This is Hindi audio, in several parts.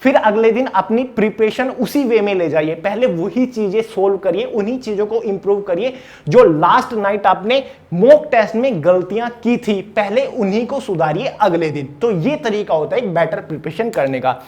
फिर अगले दिन अपनी प्रिपरेशन उसी वे में ले जाइए, पहले वही चीजें सोल्व करिए, उन्हीं चीजों को इंप्रूव करिए जो लास्ट नाइट आपने मॉक टेस्ट में गलतियां की थी, पहले उन्हीं को सुधारिए अगले दिन। तो ये तरीका होता है एक बेटर प्रिपरेशन करने का।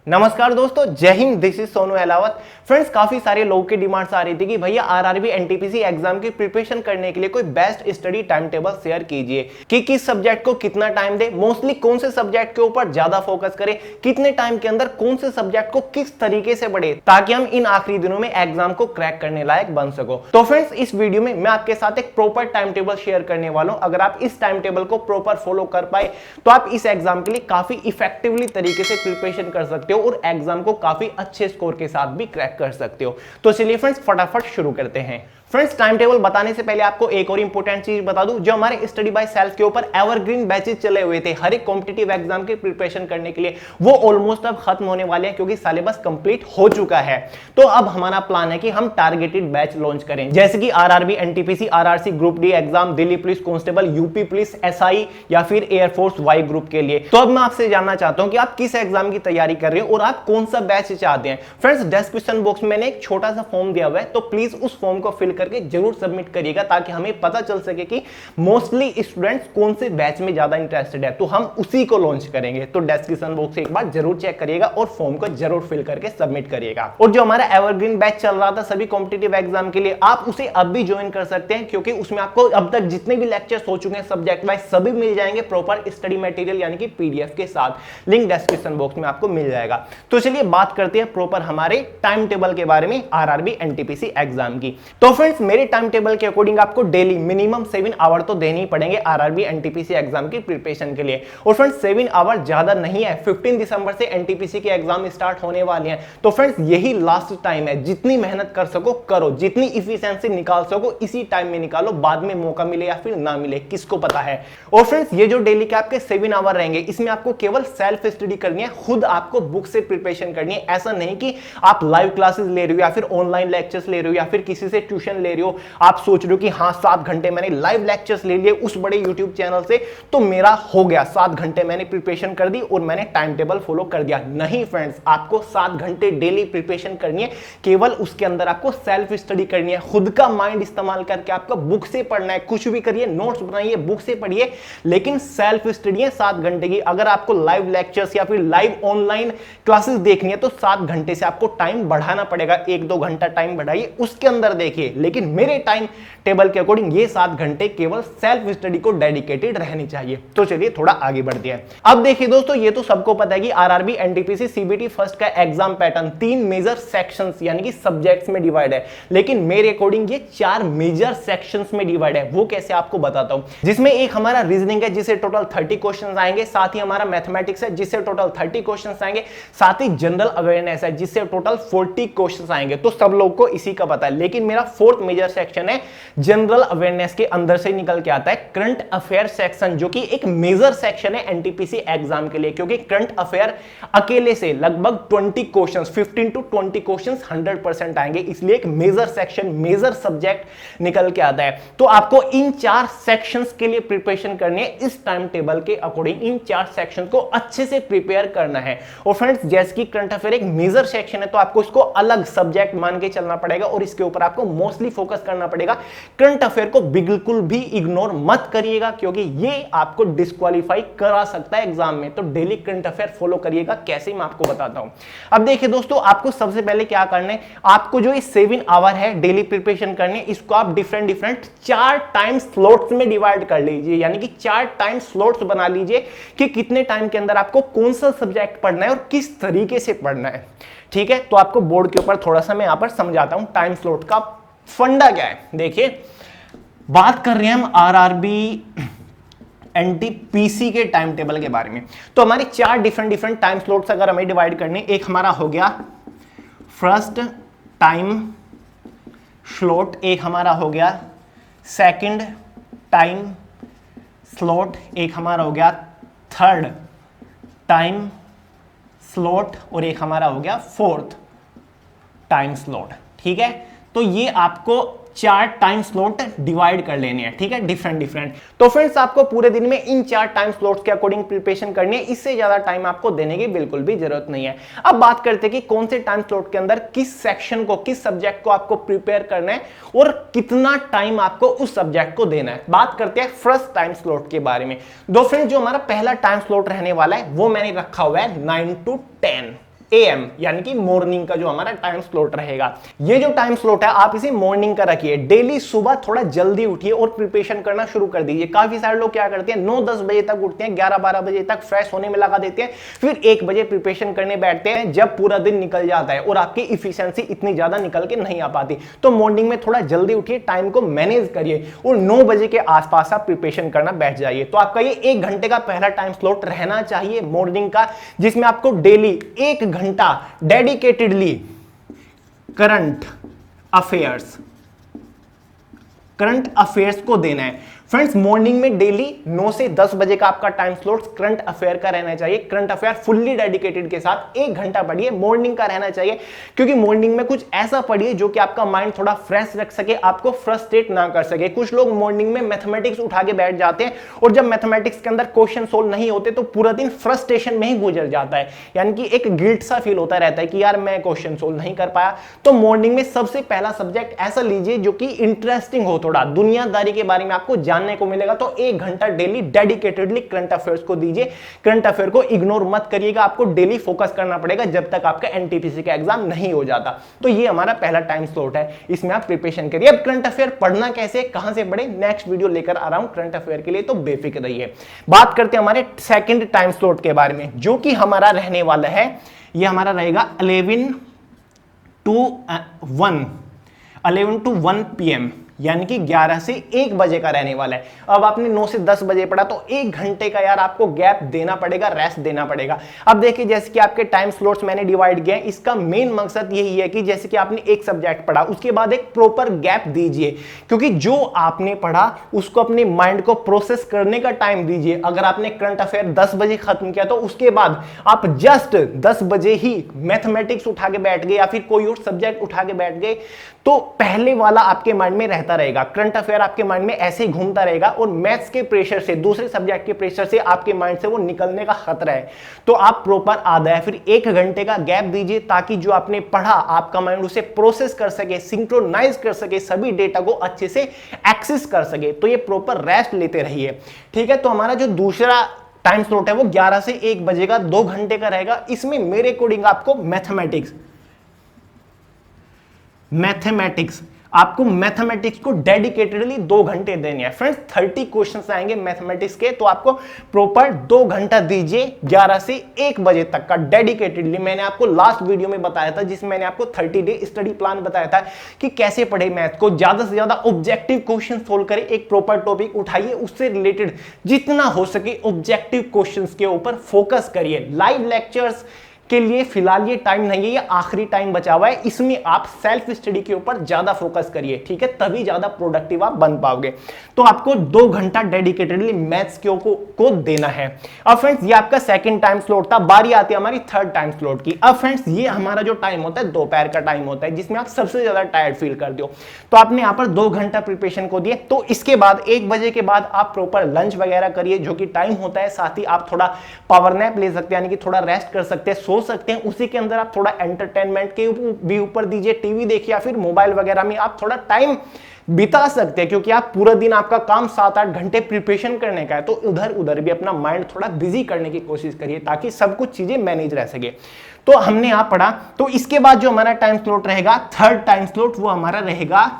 नमस्कार दोस्तों, जय Hind, this is Sonu Ahlawat. Friends, काफी सारे लोगों की डिमांड्स आ रही थी कि भैया आरआरबी एनटीपीसी एग्जाम की प्रिपरेशन करने के लिए कोई best study time table share कीजिए कि किस सब्जेक्ट को कितना टाइम दे, मोस्टली कौन से सब्जेक्ट के ऊपर ज्यादा फोकस करें, कितने टाइम के अंदर कौन से सब्जेक्ट को किस तरीके से पढ़े ताकि हम इन आखिरी दिनों में एग्जाम को क्रैक करने लायक बन सको। तो फ्रेंड्स, इस वीडियो में मैं आपके साथ एक प्रॉपर टाइम टेबल शेयर करने वाला हूं। अगर आप इस टाइम टेबल को प्रॉपर फॉलो कर पाए तो आप इस एग्जाम के लिए काफी इफेक्टिवली तरीके से प्रिपरेशन कर सकते हो और एग्जाम को काफी अच्छे स्कोर के साथ भी क्रैक कर सकते हो। तो चलिए फ्रेंड्स, फटाफट शुरू करते हैं। फ्रेंड्स, टाइम टेबल बताने से पहले आपको एक और इंपॉर्टेंट चीज बता दूं, जो हमारे स्टडी बाय सेल्फ के ऊपर एवरग्रीन बैचेस चले हुए थे हर एक कॉम्पिटिटिव एग्जाम की प्रिपरेशन करने के लिए, वो ऑलमोस्ट अब खत्म होने वाले हैं क्योंकि सिलेबस कंप्लीट हो चुका है। तो अब हमारा प्लान है कि हम टारगेटेड बैच लॉन्च करें, जैसे कि RRB NTPC, RRC group D exam, Delhi police constable, UP police, SI या फिर एयरफोर्स वाई ग्रुप के लिए। तो अब मैं आपसे जानना चाहता हूं कि आप किस एग्जाम की तैयारी कर रहे हो और आप कौन सा बैच चाहते हैं। फ्रेंड्स, डिस्क्रिप्शन बॉक्स में मैंने एक छोटा सा फॉर्म दिया हुआ है, तो प्लीज उस फॉर्म को फिल करके जरूर सबमिट करिएगा ताकि हमें पता चल सके कि मोस्टली स्टूडेंट्स कौन से बैच में ज्यादा इंटरेस्टेड है, तो हम उसी को लॉन्च करेंगे। तो डिस्क्रिप्शन बॉक्स से एक बार जरूर चेक करिएगा और फॉर्म को जरूर फिल करके सबमिट करिएगा। और जो हमारा एवरग्रीन बैच चल रहा था सभी कॉम्पिटिटिव एग्जाम के लिए, आप उसे अब भी ज्वाइन कर सकते हैं क्योंकि उसमें आपको अब तक जितने भी लेक्चर्स हो चुके हैं सब्जेक्ट वाइज सभी मिल जाएंगे प्रॉपर स्टडी मटेरियल यानी कि पीडीएफ के साथ। लिंक डिस्क्रिप्शन बॉक्स में आपको मिल जाएगा। तो चलिए बात करते हैं प्रॉपर हमारे टाइम टेबल के बारे में आरआरबी एनटीपीसी एग्जाम की। तो फ्रेंड्स, मेरे टाइम टेबल के अकॉर्डिंग आपको डेली मिनिमम 7 आवर तो देने ही पड़ेंगे आरआरबी एनटीपीसी एग्जाम की प्रिपरेशन के लिए। और फ्रेंड्स, 7 आवर ज्यादा नहीं है, 15 दिसंबर से एनटीपीसी के एग्जाम स्टार्ट होने वाले हैं। तो फ्रेंड्स, यही लास्ट टाइम है, जितनी मेहनत कर सको करो, जितनी इफिशिएंसी निकाल सको इसी टाइम में निकालो, बाद में मौका मिले या फिर ना मिले किसको पता है। और फ्रेंड्स, ये जो डेली के आपके 7 आवर रहेंगे इसमें आपको केवल सेल्फ स्टडी करनी है, खुद आपको बुक से प्रिपरेशन करनी है। ऐसा नहीं कि आप लाइव क्लासेस ले रहे हो या फिर ऑनलाइन लेक्चर्स ले रहे हो या फिर किसी से ट्यूशन ले रहे हो, आप सोच रहे हो कि हाँ 7 घंटे मैंने लाइव लेक्चर्स ले लिए उस बड़े यूट्यूब चैनल से तो मेरा हो गया, 7 घंटे मैंने प्रिपरेशन कर दी और मैंने टाइम टेबल फॉलो कर दिया। नहीं फ्रेंड्स, आपको 7 घंटे डेली प्रिपरेशन करनी है, केवल उसके अंदर आपको सेल्फ स्टडी करनी है, खुद का माइंड इस्तेमाल करके आपको बुक से पढ़ना है। कुछ भी करिए, नोट्स बनाइए, बुक से पढ़िए, लेकिन सेल्फ स्टडी है 7 घंटे की। अगर आपको लाइव लेक्चर्स या फिर लाइव ऑनलाइन क्लासेस देखनी है तो 7 घंटे से आपको टाइम बढ़ाना पड़ेगा, 1-2 घंटा टाइम बढ़ाइए, उसके अंदर देखिए। लेकिन मेरे टाइम टेबल के अकॉर्डिंग ये 7 घंटे केवल सेल्फ स्टडी को डेडिकेटेड रहनी चाहिए। तो चलिए थोड़ा आगे बढ़ते हैं। अब देखिए दोस्तों, ये तो सबको पता है कि आरआरबी एनटीपीसी सीबीटी फर्स्ट का एग्जाम पैटर्न 3 मेजर सेक्शंस यानी कि सब्जेक्ट्स में डिवाइड है, लेकिन मेरे अकॉर्डिंग ये 4 मेजर सेक्शंस में डिवाइड है। वो कैसे आपको बताता हूं, जिसमें एक हमारा रीजनिंग है जिससे टोटल 30 क्वेश्चंस आएंगे, साथ ही हमारा मैथमेटिक्स है जिससे टोटल 30 क्वेश्चंस आएंगे, साथ ही जनरल अवेयरनेस है जिससे टोटल 40 क्वेश्चंस आएंगे। तो सब लोग को इसी का पता है, लेकिन मेरा 4th मेजर सेक्शन है जनरल अवेयरनेस के अंदर से निकल के आता है करंट अफेयर सेक्शन, जो कि एक मेजर सेक्शन है एनटीपीसी एग्जाम के लिए, क्योंकि करंट अफेयर अकेले से लगभग 20 क्वेश्चंस, 15 to 20 क्वेश्चंस 100% आएंगे, इसलिए एक मेजर सेक्शन, मेजर सब्जेक्ट निकल के आता है। तो आपको इन 4 सेक्शंस के लिए प्रिपरेशन करनी है, इस टाइम टेबल के अकॉर्डिंग इन 4 सेक्शन को अच्छे से प्रिपेयर करना है। और फ्रेंड्स, जैसे कि करंट अफेयर एक मेजर सेक्शन है तो आपको इसको अलग सब्जेक्ट मान के चलना पड़ेगा और इसके ऊपर आपको मोस्टली फोकस करना पड़ेगा। करंट अफेयर को बिल्कुल भी इग्नोर मत करिएगा क्योंकि ये आपको डिस्क्वालीफाई करा सकता है एग्जाम में। तो डेली करंट अफेयर फॉलो करिएगा, कैसे मैं आपको बताता हूं। अब देखिए दोस्तों, आपको सबसे पहले क्या करना है, आपको जो इस 7 आवर है डेली प्रिपरेशन करनी है, इसको आप डिफरेंट 4 टाइम स्लॉट्स में डिवाइड कर लीजिए, यानी कि 4 टाइम स्लॉट्स बना लीजिए कि कितने टाइम के अंदर आपको कौन सा सब्जेक्ट पढ़ना है और किस तरीके से pढ़ना है। ठीक है, तो आपको बोर्ड के ऊपर थोड़ा सा मैं यहां पर समझाता हूं टाइम स्लॉट का फंडा क्या है। देखिए, बात कर रहे हैं हम आरआरबी एनटीपीसी के टाइम टेबल के बारे में, तो हमारे 4 डिफरेंट टाइम स्लॉट्स अगर हमें डिवाइड करने, एक हमारा हो गया फर्स्ट टाइम स्लॉट, एक हमारा हो गया सेकंड टाइम स्लॉट, एक हमारा हो गया थर्ड टाइम स्लॉट और एक हमारा हो गया 4th टाइम स्लॉट। ठीक है, तो ये आपको 4 टाइम स्लॉट डिवाइड कर लेने हैं, ठीक है, डिफरेंट। तो फ्रेंड्स आपको पूरे दिन में इन 4 टाइम स्लॉट्स के अकॉर्डिंग प्रिपरेशन करनी है, इससे ज्यादा टाइम आपको देने की बिल्कुल भी जरूरत नहीं है। अब बात करते हैं कि कौन से टाइम स्लॉट के अंदर किस सेक्शन को, किस सब्जेक्ट को आपको प्रिपेयर करना है और कितना टाइम आपको उस सब्जेक्ट को देना है। बात करते हैं फर्स्ट टाइम स्लॉट के बारे में। दो फ्रेंड्स, जो हमारा पहला टाइम स्लॉट रहने वाला है वो मैंने रखा हुआ है 9 to 10 AM, यानी कि मॉर्निंग का जो हमारा टाइम स्लॉट रहेगा। ये जो टाइम स्लॉट है आप इसे मॉर्निंग का रखिए। डेली सुबह थोड़ा जल्दी उठिए और प्रिपरेशन करना शुरू कर दीजिए। काफी सारे लोग क्या करते हैं, 9-10 बजे तक उठते हैं, 11-12 बजे तक फ्रेश होने में लगा देते हैं, फिर 1 बजे प्रिपरेशन करने बैठते हैं, जब पूरा दिन निकल जाता है और आपकी इफिशियंसी इतनी ज्यादा निकल के नहीं आ पाती। तो मॉर्निंग में थोड़ा जल्दी उठिए, टाइम को मैनेज करिए और 9 बजे के आसपास आप प्रिपरेशन करना बैठ जाइए। तो आपका ये 1 घंटे का पहला टाइम स्लॉट रहना चाहिए मॉर्निंग का, जिसमें आपको डेली 1 घंटा डेडिकेटेडली करंट अफेयर्स को देना है। फ्रेंड्स मॉर्निंग में डेली 9 से 10 बजे का आपका टाइम स्लॉट करंट अफेयर का रहना चाहिए। करंट अफेयर फुल्ली डेडिकेटेड के साथ 1 घंटा पढ़िए, मॉर्निंग का रहना चाहिए, क्योंकि मॉर्निंग में कुछ ऐसा पढ़िए जो कि आपका माइंड थोड़ा फ्रेश रख सके, आपको फ्रस्ट्रेट ना कर सके। कुछ लोग मॉर्निंग में मैथमेटिक्स उठा के बैठ जाते हैं और जब मैथमेटिक्स के अंदर क्वेश्चन सोल्व नहीं होते तो पूरा दिन फ्रस्ट्रेशन में ही गुजर जाता है, यानी कि एक गिल्ट सा फील होता रहता है कि यार मैं क्वेश्चन सोल्व नहीं कर पाया। तो मॉर्निंग में सबसे पहला सब्जेक्ट ऐसा लीजिए जो कि इंटरेस्टिंग हो, थोड़ा दुनियादारी के बारे में आपको जानने को मिलेगा। तो 1 घंटा डेली डेडिकेटेडली करंट अफेयर्स को दीजिए। करंट अफेयर को इग्नोर मत करिएगा, आपको डेली फोकस करना पड़ेगा जब तक आपका एनटीपीसी का एग्जाम नहीं हो जाता। तो ये हमारा पहला टाइम स्लॉट है, इसमें आप प्रिपरेशन करिए। अब करंट अफेयर पढ़ना कैसे, कहां से पढ़े, नेक्स्ट वीडियो लेकर आ रहा हूं करंट अफेयर के लिए, तो बेफिक्र रहिए। बात करते हैं हमारे सेकंड टाइम स्लॉट के बारे में, जो कि हमारा रहने वाला है, ये हमारा रहेगा 11 to 1 PM, यानी कि 11 से 1 बजे का रहने वाला है। अब आपने 9 से 10 बजे पढ़ा तो 1 घंटे का यार आपको गैप देना पड़ेगा, रेस्ट देना पड़ेगा। अब देखिए जैसे कि आपके टाइम स्लॉट्स मैंने डिवाइड किए हैं, इसका मेन मकसद यही है कि जैसे कि आपने एक सब्जेक्ट पढ़ा उसके बाद एक प्रॉपर गैप दीजिए, क्योंकि जो आपने पढ़ा उसको अपने माइंड को प्रोसेस करने का टाइम दीजिए। अगर आपने करंट अफेयर 10 बजे खत्म किया तो उसके बाद आप जस्ट 10 बजे ही मैथमेटिक्स उठा के बैठ गए या फिर कोई और सब्जेक्ट उठा के बैठ गए तो पहले वाला आपके माइंड में रहता रहेगा, करंट अफेयर आपके माइंड में ऐसे ही घूमता रहेगा और मैथ्स के प्रेशर से, दूसरे सब्जेक्ट के प्रेशर से आपके माइंड से वो निकलने का खतरा है। तो आप प्रॉपर आधा या फिर 1 घंटे का गैप दीजिए ताकि जो आपने पढ़ा आपका माइंड उसे प्रोसेस कर सके, सिंक्रोनाइज कर सके, सभी डेटा को अच्छे से एक्सेस कर सके। तो ये प्रॉपर रेस्ट लेते रहिए, ठीक है। तो हमारा जो दूसरा टाइम स्लॉट है वो 11 से 1 बजे का 2 घंटे का रहेगा। इसमें मेरे अकॉर्डिंग आपको मैथमेटिक्स को डेडिकेटेडली 2 घंटे देने हैं। फ्रेंड्स 30 क्वेश्चंस आएंगे मैथमेटिक्स के, तो आपको प्रॉपर 2 घंटा दीजिए 11 से 1 बजे तक का डेडिकेटेडली। मैंने आपको लास्ट वीडियो में बताया था जिसमें मैंने आपको 30 डे स्टडी प्लान बताया था कि कैसे पढ़े मैथ को, ज्यादा से ज्यादा ऑब्जेक्टिव क्वेश्चन सोल्व करें, एक प्रॉपर टॉपिक उठाइए, उससे रिलेटेड जितना हो सके ऑब्जेक्टिव क्वेश्चंस के ऊपर फोकस करिए। लाइव लेक्चर्स के लिए फिलहाल ये टाइम नहीं है, ये आखिरी टाइम बचा हुआ है, इसमें आप सेल्फ स्टडी के ऊपर ज्यादा फोकस करिए, ठीक है, तभी ज्यादा प्रोडक्टिव आप बन पाओगे। तो आपको 2 घंटा डेडिकेटेडली मैथ्स को देना है। अब फ्रेंड्स ये आपका सेकंड टाइम स्लॉट था, बारी आती है हमारी थर्ड टाइम स्लॉट की। अब फ्रेंड्स ये हमारा जो टाइम होता है दोपहर का टाइम होता है, जिसमें आप सबसे ज्यादा टायर्ड फील करते हो। तो आपने यहाँ पर 2 घंटा प्रिपरेशन को दिए, तो इसके बाद 1 बजे के बाद आप प्रॉपर लंच वगैरह करिए, जो कि टाइम होता है। साथ ही आप थोड़ा पावर नैप ले सकते हैं, यानी कि थोड़ा रेस्ट कर सकते हैं, सो सकते हैं। उसी के अंदर आप थोड़ा एंटरटेनमेंट के भी ऊपर दीजिए, टीवी देखिए या फिर मोबाइल वगैरह में आप थोड़ा टाइम बिता सकते हैं, क्योंकि आप पूरा दिन आपका काम 7-8 घंटे प्रिपरेशन करने का है। तो उधर उधर भी अपना माइंड थोड़ा बिजी करने की कोशिश करिए ताकि सब कुछ चीजें मैनेज रह सके। तो हमने यहां पढ़ा। तो इसके बाद जो हमारा टाइम स्लॉट रहेगा, थर्ड टाइम स्लॉट, वो हमारा रहेगा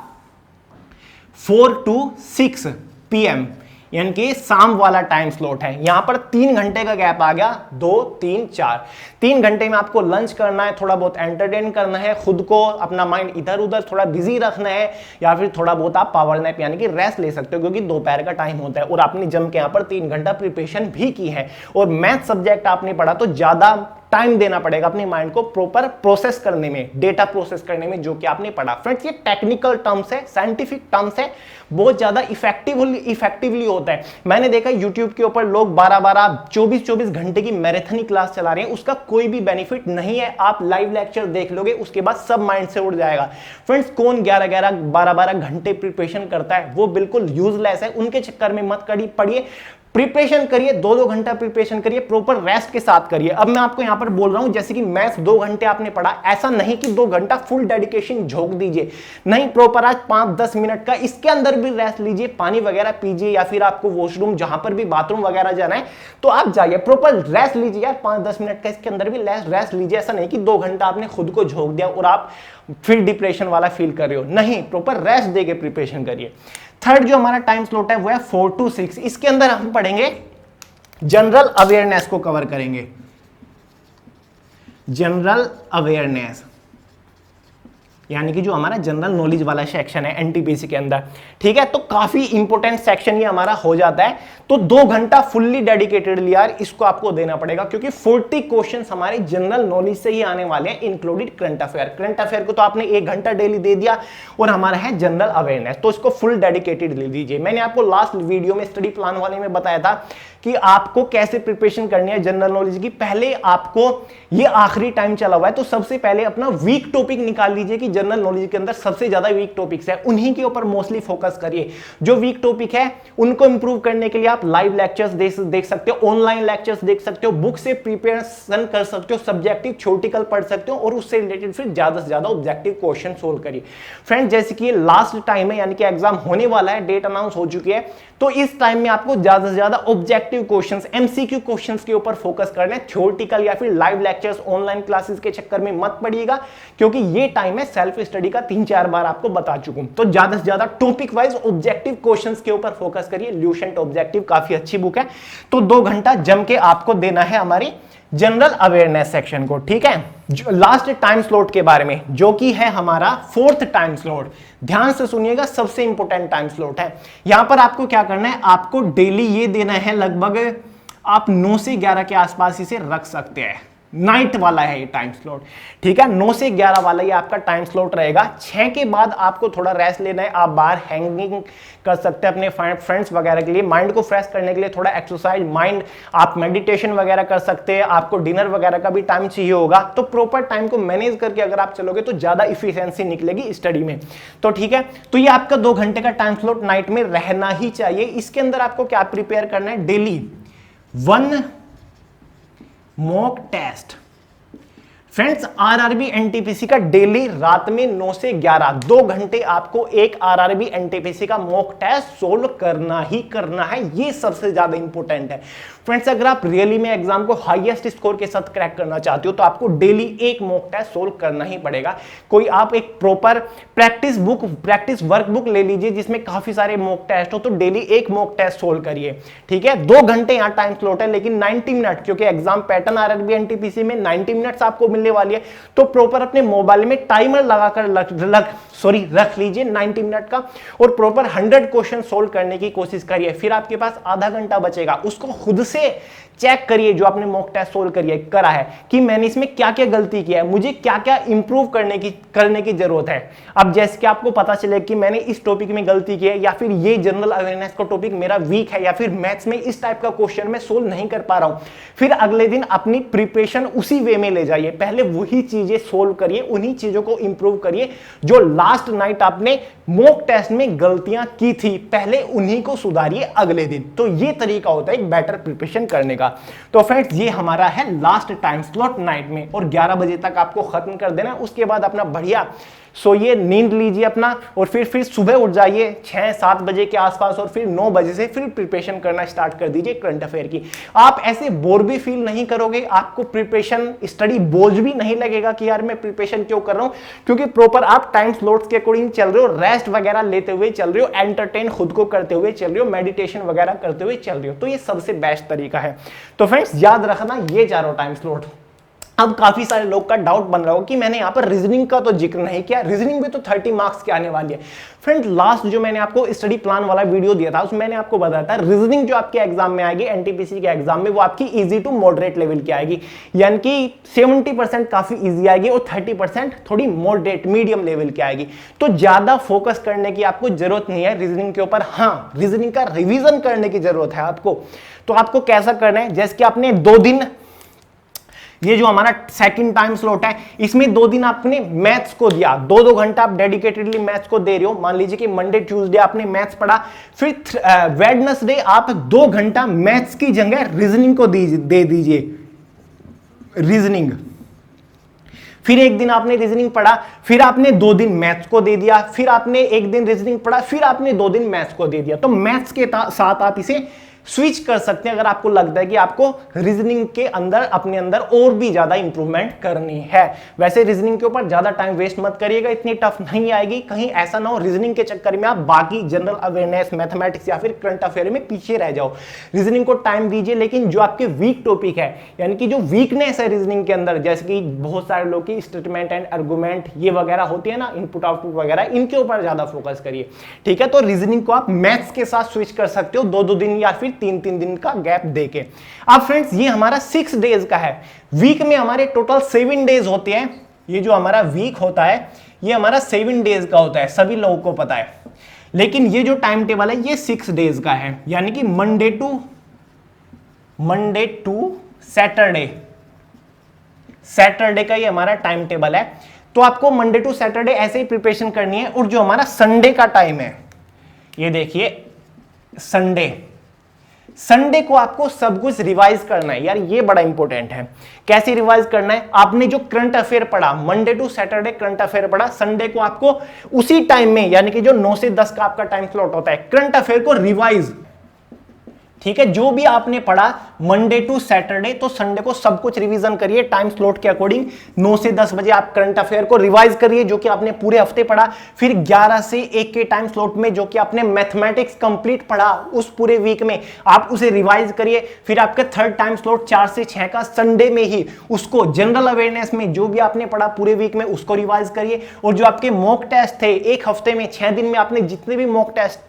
4 to 6 PM, यानी कि शाम वाला टाइम स्लॉट है। यहां पर 3 घंटे का गैप आ गया, 2, 3, 4। 3 घंटे में आपको लंच करना है, थोड़ा बहुत एंटरटेन करना है, खुद को अपना माइंड इधर उधर थोड़ा बिजी रखना है, या फिर थोड़ा बहुत आप पावर नैप यानी कि रेस्ट ले सकते हो, क्योंकि दोपहर का टाइम होता है और आपने जम के यहाँ पर 3 घंटा प्रिपरेशन भी की है और मैथ सब्जेक्ट आपने पढ़ा तो ज्यादा टाइम देना पड़ेगा अपने माइंड को प्रॉपर प्रोसेस करने में, डेटा प्रोसेस करने में जो कि आपने पढ़ा। फ्रेंड्स ये टेक्निकल टर्म्स है, साइंटिफिक टर्म्स है, बहुत ज्यादा इफेक्टिवली होता है। मैंने देखा यूट्यूब के ऊपर लोग 12-12 24-24 घंटे की मैराथन क्लास चला रहे हैं, उसका कोई भी बेनिफिट नहीं है। आप लाइव लेक्चर देख लोगे उसके बाद सब माइंड से उड़ जाएगा। फ्रेंड्स कौन 11-11 12-12 घंटे प्रिपरेशन करता है, वो बिल्कुल यूजलेस है, उनके चक्कर में मत पड़िए। प्रिपरेशन करिए, 2-2 घंटा प्रिपरेशन करिए, प्रॉपर रेस्ट के साथ करिए। अब मैं आपको यहां पर बोल रहा हूं जैसे कि मैथ्स 2 घंटे आपने पढ़ा, ऐसा नहीं कि 2 घंटा फुल डेडिकेशन झोंक दीजिए, नहीं, प्रॉपर आज 5-10 मिनट का इसके अंदर भी रेस्ट लीजिए, पानी वगैरह पीजिए, या फिर आपको वॉशरूम जहां पर भी बाथरूम वगैरह जाना है तो आप जाइए, प्रॉपर रेस्ट लीजिए यार, 5-10 मिनट का इसके अंदर भी रेस्ट लीजिए। ऐसा नहीं कि 2 घंटा आपने खुद को झोंक दिया और आप फिर डिप्रेशन वाला फील कर रहे हो, नहीं, प्रॉपर रेस्ट देके प्रिपरेशन करिए। थर्ड जो हमारा टाइम स्लॉट है वो है 4 to 6। इसके अंदर हम पढ़ेंगे जनरल अवेयरनेस को कवर करेंगे, जनरल अवेयरनेस यानी कि जो हमारा जनरल नॉलेज वाला सेक्शन है एनटीपीसी के अंदर, ठीक है। तो काफी इंपॉर्टेंट सेक्शन ये हमारा हो जाता है। तो 2 घंटा फुल्ली डेडिकेटेड यार इसको आपको देना पड़ेगा, क्योंकि 40 क्वेश्चंस हमारे जनरल नॉलेज से ही आने वाले हैं, included current affair. Current affair को तो आपने 1 घंटा डेली दे दिया, और हमारा है जनरल अवेयरनेस, तो इसको फुल डेडिकेटेड ले लीजिए। मैंने आपको लास्ट वीडियो में स्टडी प्लान वाले में बताया था कि आपको कैसे प्रिपरेशन करनी है जनरल नॉलेज की। पहले आपको, ये आखिरी टाइम चला हुआ है, तो सबसे पहले अपना वीक टॉपिक निकाल लीजिए कि जनरल नॉलेज के अंदर सबसे ज्यादा वीक टॉपिक्स है, उन्हीं के ऊपर मोस्टली फोकस करिए। जो वीक टॉपिक है उनको इंप्रूव करने के लिए आप लाइव लेक्चर्स देख सकते हो, ऑनलाइन लेक्चर्स देख सकते हो, बुक से प्रिपरेशन कर सकते हो, सब्जेक्टिव थ्योरेटिकल पढ़ सकते हो, और उससे रिलेटेड फिर ज्यादा से ज्यादा ऑब्जेक्टिव क्वेश्चन सोल्व करिए। फ्रेंड जैसे कि ये लास्ट टाइम है, यानी कि एग्जाम होने वाला है, डेट अनाउंस हो चुकी है, तो इस टाइम में आपको ज्यादा से ज्यादा ऑब्जेक्टिव क्वेश्चंस, एमसीक्यू क्वेश्चंस के ऊपर फोकस करना है। थ्योरेटिकल या फिर लाइव लेक्चर्स, ऑनलाइन क्लासेस के चक्कर में मत पड़िएगा, क्योंकि ये टाइम है सेल्फ स्टडी का, 3-4 बार आपको बता चुका हूं। तो ज्यादा से ज्यादा टॉपिक वाइज ऑब्जेक्टिव क्वेश्चंस के ऊपर फोकस करिए। ल्यूसेंट ऑब्जेक्टिव काफी अच्छी बुक है, तो 2 घंटा जम के आपको देना है हमारी जनरल अवेयरनेस सेक्शन को, ठीक है। लास्ट टाइम स्लॉट के बारे में, जो कि है हमारा 4th टाइम स्लॉट, ध्यान से सुनिएगा, सबसे इंपॉर्टेंट टाइम स्लॉट है। यहां पर आपको क्या करना है, आपको डेली ये देना है, लगभग आप 9 से 11 के आसपास इसे रख सकते हैं। नाइट वाला है ये टाइम स्लॉट, ठीक है, 9 से 11 वाला ये आपका टाइम स्लॉट रहेगा। 6 के बाद आपको थोड़ा रेस्ट लेना है, आप बाहर हैंगिंग कर सकते हैं अपने फ्रेंड्स वगैरह के लिए, माइंड को फ्रेश करने के लिए, थोड़ा एक्सरसाइज, माइंड, आप मेडिटेशन वगैरह कर सकते हैं। आपको डिनर वगैरह का भी टाइम चाहिए होगा, तो प्रॉपर टाइम को मैनेज करके अगर आप चलोगे तो ज्यादा इफिशिएंसी निकलेगी स्टडी में, तो ठीक है। तो ये आपका 2 घंटे का टाइम स्लॉट नाइट में रहना ही चाहिए। इसके अंदर आपको क्या प्रिपेयर करना है, daily 1 mock test. Friends RRB NTPC का डेली रात में 9 से 11 2 घंटे आपको एक आरआरबी एनटीपीसी का मॉक टेस्ट सोल्व करना ही करना है, ये सबसे ज्यादा इंपॉर्टेंट है। फ्रेंड्स अगर आप रियली में एग्जाम को हाईएस्ट स्कोर के साथ क्रैक करना चाहते हो तो आपको डेली एक मॉक टेस्ट सोल्व करना ही पड़ेगा। कोई आप एक प्रॉपर प्रैक्टिस वर्कबुक ले लीजिए जिसमें काफी सारे मॉक टेस्ट हो, तो डेली एक मॉक टेस्ट सोल्व करिए, ठीक है। 2 घंटे यहाँ टाइम स्लॉट है, लेकिन 90 मिनट, क्योंकि एग्जाम पैटर्न आरआरबी एनटीपीसी में 90 मिनट्स आपको मिलने वाली है, तो प्रॉपर अपने मोबाइल में टाइमर लगाकर रख लीजिए 90 मिनट का, और प्रॉपर 100 क्वेश्चन सोल्व करने की कोशिश करिए। फिर आपके पास आधा घंटा बचेगा, उसको खुद से चेक करिए जो आपने मॉक टेस्ट सोल्व करा है कि मैंने इसमें क्या क्या गलती किया है, मुझे क्या क्या इंप्रूव करने की जरूरत है। अब जैसे कि आपको पता चले कि मैंने इस टॉपिक में गलती की है, या फिर ये जनरल अवेयरनेस का टॉपिक मेरा वीक है, या फिर मैथ्स में इस टाइप का क्वेश्चन मैं सोल्व नहीं कर पा रहा हूं, फिर अगले दिन अपनी प्रिपरेशन उसी वे में ले जाइए। पहले वही चीजें सोल्व करिए, उन्हीं चीजों को इंप्रूव करिए जो लास्ट नाइट आपने मॉक टेस्ट में गलतियां की थी, पहले उन्हीं को सुधारिए अगले दिन। तो ये तरीका होता है एक बेटर प्रिपरेशन करने का। तो फ्रेंड्स ये हमारा है लास्ट टाइम स्लॉट नाइट में, और 11 बजे तक आपको खत्म कर देना। उसके बाद अपना बढ़िया सोइए, नींद लीजिए अपना, और फिर सुबह उठ जाइए 6-7 बजे के आसपास, और फिर 9 बजे से फिर प्रिपरेशन करना स्टार्ट कर दीजिए करंट अफेयर की। आप ऐसे बोर भी फील नहीं करोगे, आपको प्रिपरेशन स्टडी बोझ भी नहीं लगेगा कि यार मैं प्रिपरेशन क्यों कर रहा हूं, क्योंकि प्रॉपर आप टाइम स्लॉट्स के अकॉर्डिंग चल रहे हो, रेस्ट वगैरह लेते हुए चल रहे हो, एंटरटेन खुद को करते हुए चल रहे हो, मेडिटेशन वगैरह करते हुए चल रहे हो, तो ये सबसे बेस्ट तरीका है। तो फ्रेंड्स याद रखना ये चारों टाइम स्लॉट अब काफी सारे लोग का डाउट बन रहा हो कि मैंने यहाँ पर रीजनिंग का तो जिक्र नहीं किया, रीजनिंग में तो 30 मार्क्स के आने वाली है। फ्रेंड, लास्ट जो मैंने आपको स्टडी प्लान वाला वीडियो दिया था उसमें मैंने आपको बताया था रीजनिंग जो आपके एग्जाम में आएगी एनटीपीसी के एग्जाम में वो आपकी इजी टू मॉडरेट लेवल की आएगी, यानी कि 70% काफी इजी आएगी और 30% थोड़ी मॉडरेट मीडियम लेवल की आएगी। तो ज्यादा फोकस करने की आपको जरूरत नहीं है रीजनिंग के ऊपर। हाँ, रीजनिंग का रिविजन करने की जरूरत है आपको। तो आपको कैसा करना है, जैसे कि आपने 2 दिन, ये जो हमारा सेकंड टाइम स्लॉट है इसमें 2 दिन आपने मैथ्स को दिया, 2-2 घंटा आप डेडिकेटेडली मैथ्स को दे रहे हो। मान लीजिए कि मंडे ट्यूसडे आपने मैथ्स पढ़ा, फिर वेडनेसडे आप 2 घंटा मैथ्स की जगह रीजनिंग को दे दीजिए, रीजनिंग। फिर 1 दिन आपने रीजनिंग पढ़ा, फिर आपने 2 दिन मैथ्स को दे दिया, फिर आपने 1 दिन रीजनिंग पढ़ा, फिर आपने 2 दिन मैथ्स को दे दिया। तो मैथ्स के साथ आप इसे स्विच कर सकते हैं अगर आपको लगता है कि आपको रीजनिंग के अंदर अपने अंदर और भी ज्यादा इंप्रूवमेंट करनी है। वैसे रीजनिंग के ऊपर ज्यादा टाइम वेस्ट मत करिएगा, इतनी टफ नहीं आएगी, कहीं ऐसा ना हो रीजनिंग के चक्कर में आप बाकी जनरल अवेयरनेस, मैथमेटिक्स या फिर करंट अफेयर में पीछे रह जाओ। रीजनिंग को टाइम दीजिए, लेकिन जो आपके वीक टॉपिक है, यानी कि जो वीकनेस है रीजनिंग के अंदर, जैसे कि बहुत सारे लोग की स्टेटमेंट एंड आर्गुमेंट ये वगैरह होती है ना, इनपुट आउटपुट वगैरह, इनके ऊपर ज्यादा फोकस करिए। ठीक है, तो रीजनिंग को आप मैथ्स के साथ स्विच कर सकते हो 2-2 दिन या फिर 3-3 दिन का गैप देके। अब फ्रेंड्स, ये हमारा 6 डेज का है। वीक में हमारे टोटल 7 डेज होते हैं। ये जो हमारा वीक होता है ये हमारा 7 डेज का होता है, सभी लोगों को पता है। लेकिन ये जो टाइम टेबल है ये 6 डेज का है, यानी कि मंडे टू सैटरडे का ये हमारा टाइम टेबल है। तो आपको मंडे टू सैटरडे ऐसे ही प्रिपरेशन करनी है। और जो हमारा संडे का टाइम है, ये देखिए संडे को आपको सब कुछ रिवाइज करना है। यार ये बड़ा इंपॉर्टेंट है। कैसे रिवाइज करना है, आपने जो करंट अफेयर पढ़ा, Monday to Saturday current affair पढ़ा, संडे को आपको उसी टाइम में, यानी कि जो 9 से 10 का आपका टाइम स्लॉट होता है, करंट अफेयर को रिवाइज। ठीक है, जो भी आपने पढ़ा मंडे टू सैटरडे, तो संडे को सब कुछ रिवीजन करिए टाइम स्लॉट के अकॉर्डिंग। 9 से 10 बजे आप करंट अफेयर को रिवाइज करिए जो कि आपने पूरे हफ्ते पढ़ा। फिर 11 से 1 के टाइम स्लॉट में जो कि आपने मैथमेटिक्स कंप्लीट पढ़ा उस पूरे वीक में, आप उसे रिवाइज करिए। फिर आपका थर्ड टाइम स्लॉट 4 से 6 का संडे में ही उसको जनरल अवेयरनेस में जो भी आपने पढ़ा पूरे वीक में उसको रिवाइज करिए। और जो आपके मॉक टेस्ट थे, एक हफ्ते में 6 दिन में आपने जितने भी मॉक टेस्ट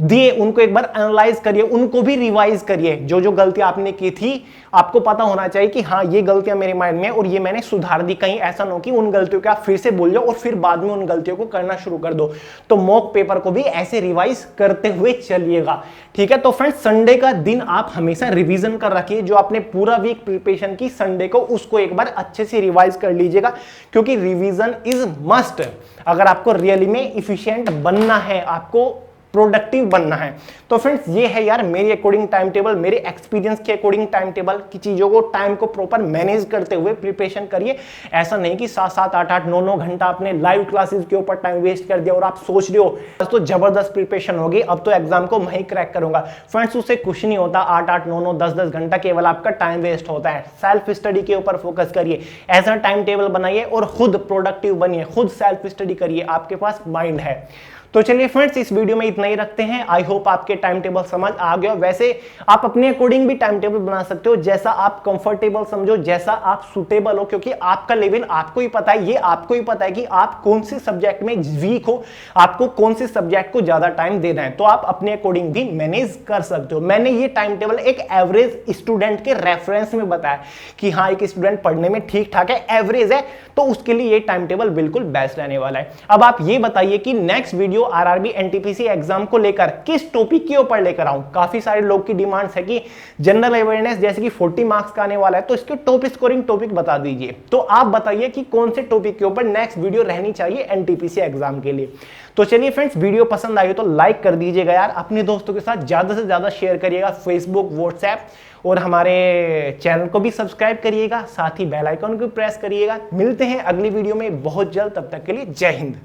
दिए उनको एक बार एनालाइज करिए, उनको भी रिवाइज करिए। जो जो गलतियां आपने की थी आपको पता होना चाहिए कि हाँ ये गलतियां मेरे माइंड में और ये मैंने सुधार दी। कहीं ऐसा ना हो कि उन गलतियों को आप फिर से बोल जाओ और फिर बाद में उन गलतियों को करना शुरू कर दो। तो मॉक पेपर को भी ऐसे रिवाइज करते हुए चलिएगा। ठीक है, तो फ्रेंड्स संडे का दिन आप हमेशा रिवीजन कर रखिए। जो आपने पूरा वीक प्रिपरेशन की संडे को, उसको एक बार अच्छे से रिवाइज कर लीजिएगा, क्योंकि रिवीजन इज मस्ट। अगर आपको रियली में इफिशिएंट बनना है, आपको प्रोडक्टिव बनना है। तो फ्रेंड्स ये है यार मेरे अकॉर्डिंग टाइम टेबल, मेरे एक्सपीरियंस के अकॉर्डिंग टाइम टेबल की चीजों को, टाइम को प्रॉपर मैनेज करते हुए प्रिपरेशन करिए। ऐसा नहीं कि 7-7, 8-8, 9-9 घंटा आपने लाइव क्लासेस के ऊपर टाइम वेस्ट कर दिया और आप सोच रहे हो बस तो जबरदस्त प्रिपरेशन होगी, अब तो एग्जाम को मैं ही क्रैक करूंगा। फ्रेंड्स उससे कुछ नहीं होता। 8-8, 9-9, 10-10 घंटा केवल आपका टाइम वेस्ट होता है। सेल्फ स्टडी के ऊपर फोकस करिए, ऐसा टाइम टेबल बनाइए और खुद प्रोडक्टिव बनिए, खुद सेल्फ स्टडी करिए, आपके पास माइंड है। तो चलिए फ्रेंड्स इस वीडियो में इतना ही रखते हैं। आई होप आपके टाइम टेबल समझ आ गया। वैसे आप अपने अकॉर्डिंग भी टाइम टेबल बना सकते हो, जैसा आप कंफर्टेबल समझो, जैसा आप सुटेबल हो, क्योंकि आपका लेवल आपको ही पता है। ये आपको ही पता है कि आप कौन से सब्जेक्ट में वीक हो, आपको कौन से सब्जेक्ट को ज्यादा टाइम देना है। तो आप अपने अकॉर्डिंग भी मैनेज कर सकते हो। मैंने ये टाइम टेबल एक एवरेज स्टूडेंट के रेफरेंस में बताया कि हाँ एक स्टूडेंट पढ़ने में ठीक ठाक है, एवरेज है, तो उसके लिए ये टाइम टेबल बिल्कुल बेस्ट रहने वाला है। अब आप ये बताइए कि next video RRB NTPC exam को लेकर किस टॉपिक के ऊपर लेकर आऊं। काफी सारे लोग की डिमांड्स है कि जनरल अवेयरनेस जैसे कि 40 मार्क्स का आने वाला है, तो इसके टॉप स्कोरिंग टॉपिक बता दीजिए। तो आप बताइए कि कौन से टॉपिक के ऊपर नेक्स्ट वीडियो रहनी चाहिए एनटीपीसी एग्जाम के लिए। तो चलिए फ्रेंड्स वीडियो पसंद आई हो तो लाइक कर दीजिएगा यार, अपने दोस्तों के साथ ज्यादा से ज्यादा शेयर करिएगा, फेसबुक, व्हाट्सएप, और हमारे चैनल को भी सब्सक्राइब करिएगा, साथ ही बेल आइकन को प्रेस करिएगा। मिलते हैं अगली वीडियो में बहुत जल्द, तब तक के लिए जय हिंद।